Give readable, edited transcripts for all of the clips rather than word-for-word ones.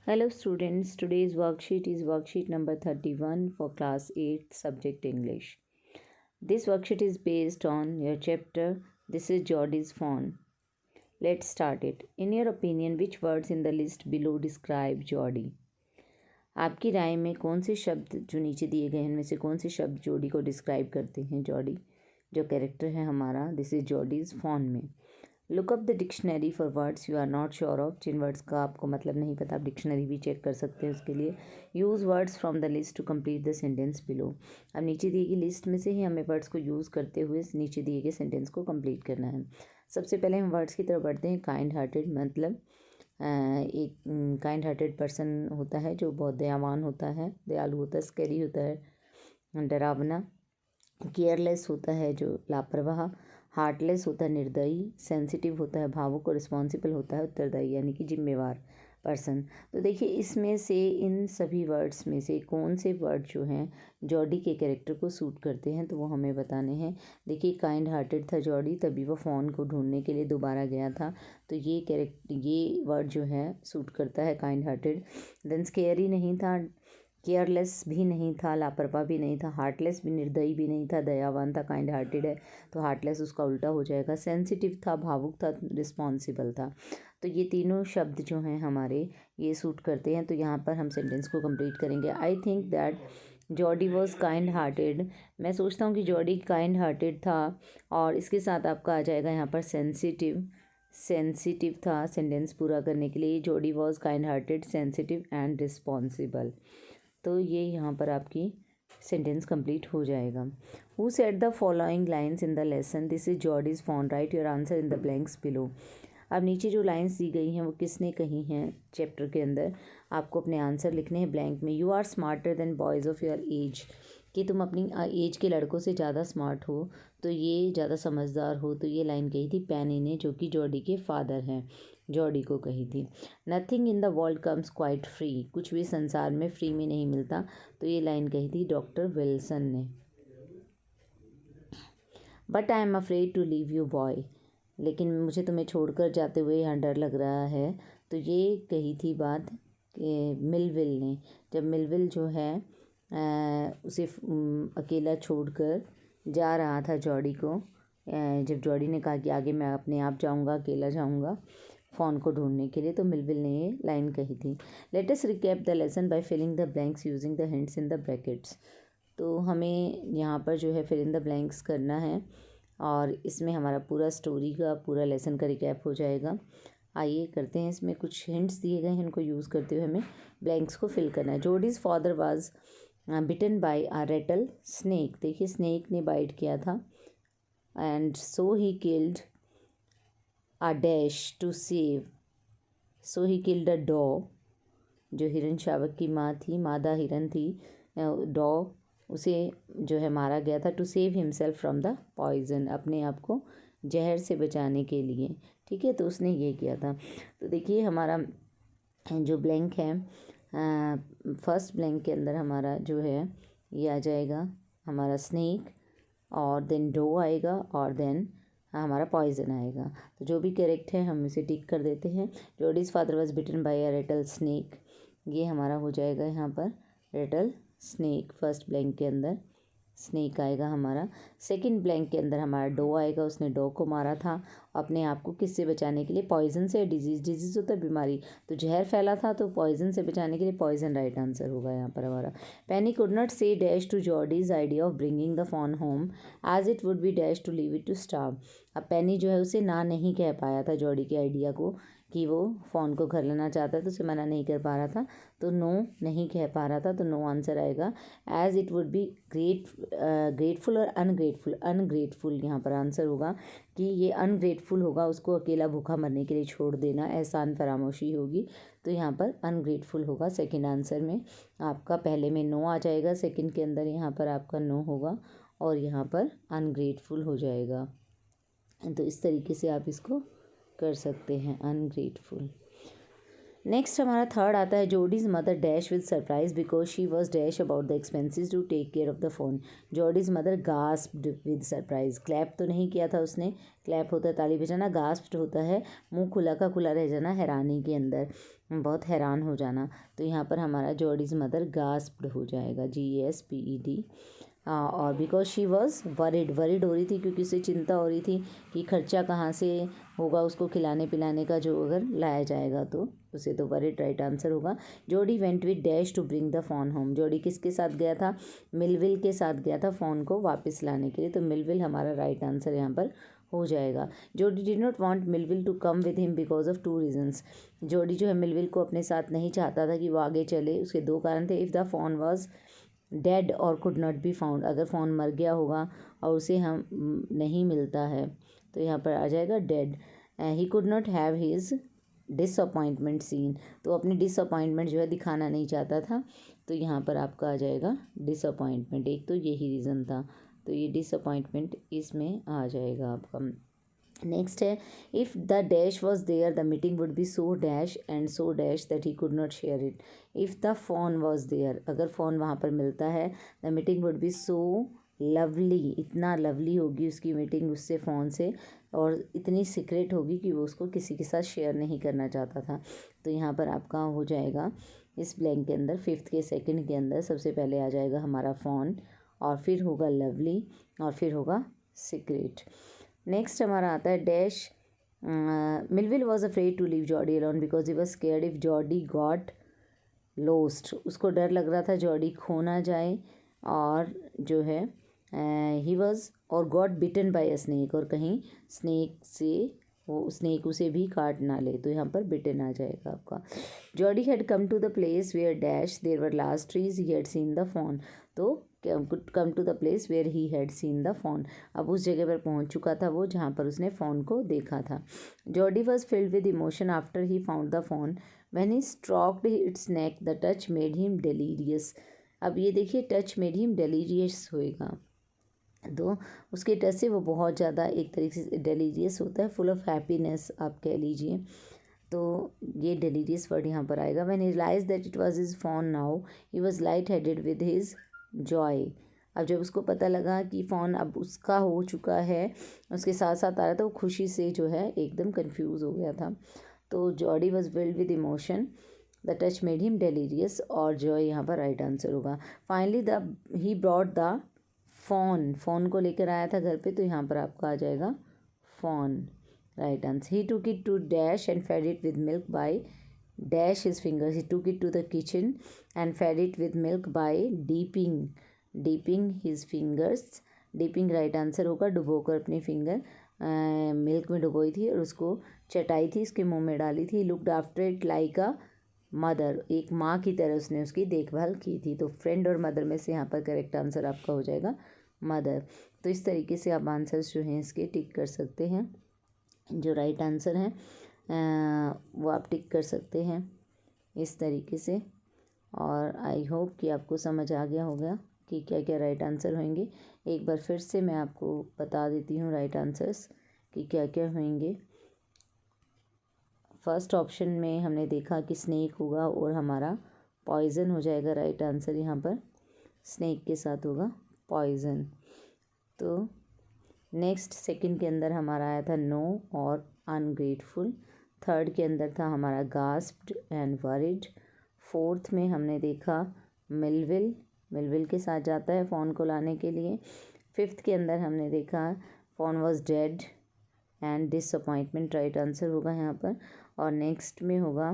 Hello students, today's worksheet is worksheet number 31 for class 8 subject English. This worksheet is based on your chapter This is Geordie's Phone. Let's start it. In your opinion, which words in the list below describe Geordie? आपकी राय में कौन से शब्द जो नीचे दिए गए हैं उनमें से कौन से शब्द जॉडी को डिस्क्राइब करते हैं? जॉडी जो कैरेक्टर है हमारा दिस इज जॉडीज़ फोन में। Look up the dictionary for words you are not sure of. जिन वर्ड्स का आपको मतलब नहीं पता आप डिक्शनरी भी चेक कर सकते हैं उसके लिए। Use words from the list to complete the sentence below. अब नीचे दी गई लिस्ट में से ही हमें वर्ड्स को यूज़ करते हुए नीचे दिए गए सेंटेंस को कंप्लीट करना है। सबसे पहले हम वर्ड्स की तरफ बढ़ते हैं। काइंड हार्टेड मतलब एक काइंड हार्टेड पर्सन होता है जो बहुत दयावान होता है, दयालु होता है, स्कैरी होता है, डरावना। केयरलेस होता है जो लापरवाह। हार्टलेस होता है निर्दयी। सेंसिटिव होता है भावुक। और रिस्पॉन्सिबल होता है उत्तरदायी यानी कि जिम्मेवार पर्सन। तो देखिए इसमें से इन सभी वर्ड्स में से कौन से वर्ड जो हैं जॉडी के कैरेक्टर को सूट करते हैं तो वो हमें बताने हैं। देखिए काइंड हार्टेड था जॉडी, तभी वो फ़ोन को ढूंढने के लिए दोबारा गया था, तो ये वर्ड जो है सूट करता है काइंड हार्टेड। देन स्केयरी नहीं था, केयरलेस भी नहीं था, लापरवाह भी नहीं था, हार्टलेस भी निर्दयी भी नहीं था, दयावान था, काइंड हार्टेड है तो हार्टलेस उसका उल्टा हो जाएगा। सेंसिटिव था, भावुक था, रिस्पॉन्सिबल था। तो ये तीनों शब्द जो हैं हमारे ये सूट करते हैं। तो यहाँ पर हम सेंटेंस को कंप्लीट करेंगे। I think that Jordi was kind hearted. मैं सोचता हूँ कि जॉडी काइंड हार्टेड था। और इसके साथ आपका आ जाएगा यहाँ पर सेंसिटिव था सेंटेंस पूरा करने के लिए। Jordi was kind hearted, sensitive and responsible. तो ये यहाँ पर आपकी सेंटेंस कंप्लीट हो जाएगा। Who said the following lines in the lesson this is Jodie's phone, right your answer in the blanks below. अब नीचे जो लाइन्स दी गई हैं वो किसने कही हैं चैप्टर के अंदर, आपको अपने आंसर लिखने हैं ब्लैंक में। You are smarter than boys of your age, कि तुम अपनी एज के लड़कों से ज़्यादा स्मार्ट हो, तो ये ज़्यादा समझदार हो। तो ये लाइन कही थी पैनी ने, जो कि जॉडी के फादर हैं, जॉडी को कही थी। Nothing in the world comes quite free, कुछ भी संसार में फ्री में नहीं मिलता, तो ये लाइन कही थी डॉक्टर विल्सन ने। But I am afraid to leave you boy, लेकिन मुझे तुम्हें छोड़कर जाते हुए यहाँ डर लग रहा है, तो ये कही थी बात मिलविल ने। जब मिलविल जो है उसे अकेला छोड़कर जा रहा था जॉडी को, जब जॉडी ने कहा कि आगे मैं अपने आप जाऊंगा, अकेला जाऊंगा फ़ोन को ढूंढने के लिए, तो मिलविल ने ये लाइन कही थी। Let us recap the lesson by filling the blanks using the hints in the brackets. तो हमें यहाँ पर जो है फिल इन द ब्लैंक्स करना है और इसमें हमारा पूरा स्टोरी का पूरा लेसन का रिकैप हो जाएगा। आइए करते हैं। इसमें कुछ हिंट्स दिए गए हैं, इनको यूज़ करते हुए हमें ब्लैंक्स को फिल करना है। Jody's father was bitten by a rattle snake, देखिए स्नेक ने बाइट किया था। And so he killed a dash to save, so he killed a doe, जो हिरन शावक की माँ थी, मादा हिरन थी डॉ, उसे जो है मारा गया था to save himself from the poison, अपने आप को जहर से बचाने के लिए। ठीक है, तो उसने ये किया था। तो देखिए हमारा जो ब्लैंक है फर्स्ट ब्लैंक के अंदर हमारा जो है ये आ जाएगा हमारा स्नेक, और देन डो आएगा, और देन हमारा पॉइजन आएगा। तो जो भी करेक्ट है हम इसे टिक कर देते हैं। Jody's father was bitten by a rattle snake, ये हमारा हो जाएगा यहाँ पर रेटल स्नेक। फर्स्ट ब्लैंक के अंदर स्नेक आएगा हमारा। सेकंड ब्लैंक के अंदर हमारा डो आएगा, उसने डो को मारा था अपने आप को किससे बचाने के लिए, पॉइजन से। डिजीज़ होता है बीमारी, तो जहर फैला था, तो पॉइजन से बचाने के लिए पॉइजन राइट आंसर होगा यहाँ पर हमारा। Penny could not say dash to Jody's idea of bringing the fawn home as it would be dash to leave it to starve. अब पेनी जो है उसे ना नहीं कह पाया था जॉडी के आइडिया को कि वो फ़ोन को घर लाना चाहता है, तो उसे मना नहीं कर पा रहा था, तो नो नहीं कह पा रहा था, तो नो आंसर आएगा। As it would be grateful और अनग्रेटफुल यहाँ पर आंसर होगा कि ये अनग्रेटफुल होगा, उसको अकेला भूखा मरने के लिए छोड़ देना, एहसान फरामोशी होगी, तो यहाँ पर अनग्रेटफुल होगा सेकंड आंसर में आपका। पहले में नो आ जाएगा, सेकंड के अंदर यहाँ पर आपका नो होगा, और यहाँ पर अनग्रेटफुल हो जाएगा। तो इस तरीके से आप इसको कर सकते हैं, अनग्रेटफुल। नेक्स्ट हमारा थर्ड आता है, Jody's mother dash with surprise because she was dash about the expenses to take care of the fawn. Jody's mother gasped with surprise. Clap तो नहीं किया था उसने, क्लैप होता है ताली बजाना, गास्प्ड होता है मुंह खुला का खुला रह जाना, हैरानी के अंदर, बहुत हैरान हो जाना। तो यहाँ पर हमारा जॉडीज़ मदर गास्प्ड हो जाएगा, GASPED। और because she was worried, worried हो रही थी क्योंकि उसे चिंता हो रही थी कि खर्चा कहाँ से होगा उसको खिलाने पिलाने का, जो अगर लाया जाएगा तो उसे, तो वरिड राइट आंसर होगा। Jody went with dash to bring the phone home. Jody किसके साथ गया था? मिलविल के साथ गया था फ़ोन को वापस लाने के लिए, तो मिलविल हमारा राइट आंसर यहाँ पर हो जाएगा। Jody did not want Millwheel to come with him because of 2 reasons. Jody जो है मिलविल को अपने साथ नहीं चाहता था कि वो आगे चले, उसके 2 कारण थे। If the phone was dead और कुड नॉट बी फाउंड, अगर फ़ोन मर गया होगा और उसे हम नहीं मिलता है तो यहाँ पर आ जाएगा dead. He could not have his disappointment seen, तो अपनी डिसअपॉइंटमेंट जो है दिखाना नहीं चाहता था, तो यहाँ पर आपका आ जाएगा डिसअपॉइंटमेंट। एक तो यही रीज़न था, तो ये डिसअपॉइंटमेंट इसमें आ जाएगा आपका। नेक्स्ट है, if the dash was there the meeting would be so dash and so dash that he could not share it. If the phone was there, अगर फ़ोन वहाँ पर मिलता है, the meeting would be so lovely, इतना lovely होगी उसकी meeting उससे phone से, और इतनी सीक्रेट होगी कि वो उसको किसी के साथ शेयर नहीं करना चाहता था। तो यहाँ पर आपका हो जाएगा इस ब्लैंक के अंदर, 5th के सेकंड के अंदर सबसे पहले आ जाएगा हमारा फ़ोन, और फिर होगा लवली, और फिर होगा सीक्रेट। नेक्स्ट हमारा आता है dash, Millwheel was afraid to leave Jody alone because he was scared if Jody got lost. उसको डर लग रहा था जॉडी खो ना जाए, और जो है ही वॉज और got bitten by a snake, और कहीं स्नेक से वो स्नेक उसे भी काट ना ले, तो यहाँ पर बिटन आ जाएगा आपका। Jody had come to the place where dash there were last trees he had seen the fawn, तो come to the place where he had seen the fawn, अब उस जगह पर पहुँच चुका था वो जहाँ पर उसने फ़ोन को देखा था। Jody was filled with emotion after he found the fawn, when he stroked its neck the touch made him delirious. अब ये देखिए, टच मेड हिम डेलीरियस होएगा, तो उसके टच से वो बहुत ज़्यादा एक तरीके से डेलीरियस होता है, फुल ऑफ हैप्पीनेस आप कह लीजिए, तो ये डेलीरियस वर्ड यहाँ पर आएगा। When he realise that it was his phone now he was light headed with his joy. अब जब उसको पता लगा कि फ़ोन अब उसका हो चुका है, उसके साथ साथ आ रहा था, वो खुशी से जो है एकदम कंफ्यूज हो गया था। तो Jody was filled with emotion, the touch made him delirious, और जॉय यहाँ पर राइट आंसर होगा। Finally he brought the fawn को लेकर आया था घर पे, तो यहाँ पर आपका आ जाएगा phone right answer. He took it to dash and fed it with milk by dash his fingers. He took it to the kitchen and fed it with milk by dipping his fingers. Dipping right answer होगा, डुबोकर अपने finger milk में डुबोई थी और उसको चटाई थी, उसके मुंह में डाली थी। Looked after it like a mother, एक माँ की तरह उसने उसकी देखभाल की थी। तो फ्रेंड और मदर में से यहाँ पर करेक्ट आंसर आपका हो जाएगा मदर। तो इस तरीके से आप आंसर्स जो हैं इसके टिक कर सकते हैं, जो राइट आंसर हैं वो आप टिक कर सकते हैं इस तरीके से। और आई होप कि आपको समझ आ गया होगा कि क्या क्या राइट आंसर होंगे। एक बार फिर से मैं आपको बता देती हूँ राइट आंसर्स कि क्या क्या होंगे। फर्स्ट ऑप्शन में हमने देखा कि स्नेक होगा और हमारा पॉइज़न हो जाएगा राइट आंसर, यहाँ पर स्नेक के साथ होगा पॉइज़न। तो नेक्स्ट सेकंड के अंदर हमारा आया था नो और अनग्रेटफुल। थर्ड के अंदर था हमारा गास्प्ड एंड वरिड। फोर्थ में हमने देखा मिलविल के साथ जाता है फ़ोन को लाने के लिए। फिफ्थ के अंदर हमने देखा phone was dead and disappointment right answer होगा यहाँ पर। और नेक्स्ट में होगा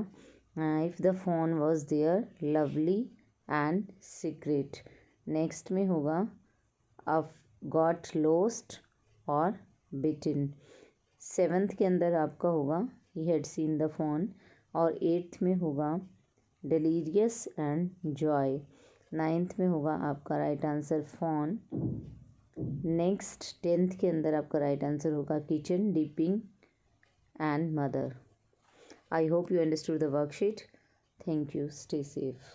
if the phone was there lovely and secret. Next में होगा अफ गॉट लोस्ट और बिटिन। सेवन्थ के अंदर आपका होगा ही हैड सीन द फ़ोन। और एट्थ में होगा डेलीरियस एंड जॉय। नाइन्थ में होगा आपका right answer phone. Next 10th के अंदर आपका राइट आंसर होगा kitchen, dipping and mother. I hope you understood the worksheet. Thank you. Stay safe.